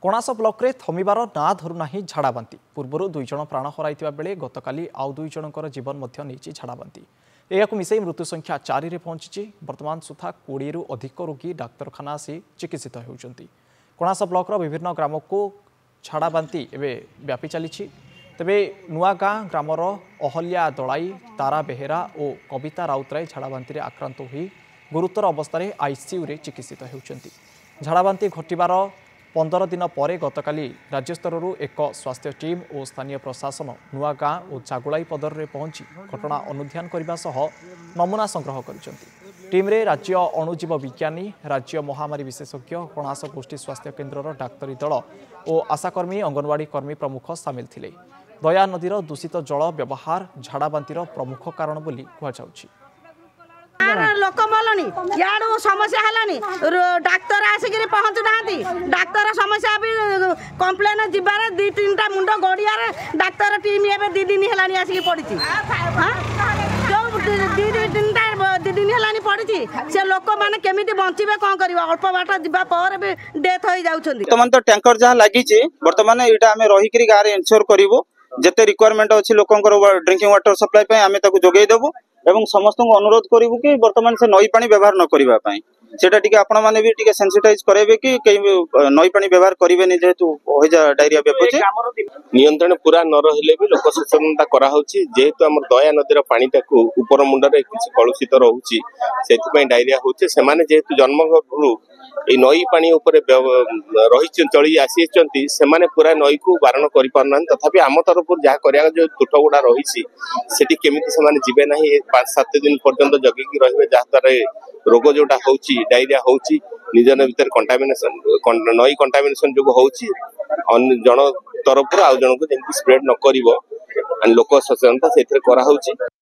कोणास ब्लॉक रे थमिबार ना धरुना झाड़ाबांती पूर्व 2 जन प्राण हराइथिबा बेले गतकाली आउ 2 जनकर जीवन मध्य नेछि झाड़ाबांती एयाकु मिसई मृत्यु संख्या 4 रे पहुंची। वर्तमान सुधा 20 रु अधिक रोगी डाक्तरखाना आसी चिकित्सित होउचंती। कोणास ब्लॉक रो विभिन्न ग्राम को झाड़ाबांती एबे व्यापी चली तेबे नुआगाँ ग्रामर अहल्या दलाई तारा बेहेरा और कविता राउतराय झाड़ाबांती आक्रांत होई गुरुतर अवस्था आईसीयू रे चिकित्सित होउचंती। झाड़ाबांती घटिबार 15 दिन पर गतकाली राज्यस्तर एक स्वास्थ्य टीम और स्थानीय प्रशासन नुआगाँ और चागुलाई पदर में पहुंची घटना अनुध्यान करने सह नमूना संग्रह करिसेंती। टीम रे राज्य अणुजीव विज्ञानी, राज्य महामारी विशेषज्ञ, कणास गोष्ठी स्वास्थ्य केन्द्र डाक्तरी दल और आशाकर्मी, अंगनवाड़ी कर्मी प्रमुख सामिल थिले। दया नदीर दूषित जल व्यवहार झाड़ाबांतीर प्रमुख कारण बोली कहुछि। लोक मलनी याडू समस्या हलानी डाक्तर आसिक पहुँचु ना डाक्तर समस्या भी कम्प्लेन जीवार 2-3टा मुंड गड़िया डाक्तर टीम एवं 2 दिन है आसिक पड़ी जो 2 दिन है पड़ी से लोक मैंने केमी बचे कौन कर अल्प बाट जावापर भी डेथ हो जाऊँ। बर्तमान तो टैंकर जहाँ लगी बर्तमान यहाँ आम रहीकि गाँव में इनश्योर करूँ जिते रिक्वायरमेंट अच्छी लोकंर ड्रिंकिंग वाटर सप्लाई आम जोगेदेबू एवं समस्त अनुरोध करूँ कि बर्तमान से नई पानी व्यवहार न करने सेटा टिके आपण माने भी टिके सेंसिटाइज करेबे कि नई पानी व्यवहार करेंगे जेहेतु डायरिया व्यापुचे नियंत्रण पूरा न रहिले भी लोक सचेतनता करा होची जेहेतु हमर दया नदीर पानी ताकू ऊपर मुंडरे किछि कलुषित रहउची सेति डायरिया होचे से माने जेहेतु जन्मगतरू ए नई पानी ऊपर रही चली आसी से माने पूरा नई को बारण करि पारना तथापि आम तरफ जहाँ करिया जो तुठ गुड़ा रही सेठी केमिति से माने जिबे नाही 5-7 दिन पर्यंत जगिकी रहिबे जहाँ द्वारा रोग जोटा होची डायरिया होची निजन भीतर कंटामिनेशन नई कंटामिनेशन जो होची जन तरफ आउ जन को जेमति स्प्रेड न करिवो लोक सचेतनता से करा होची।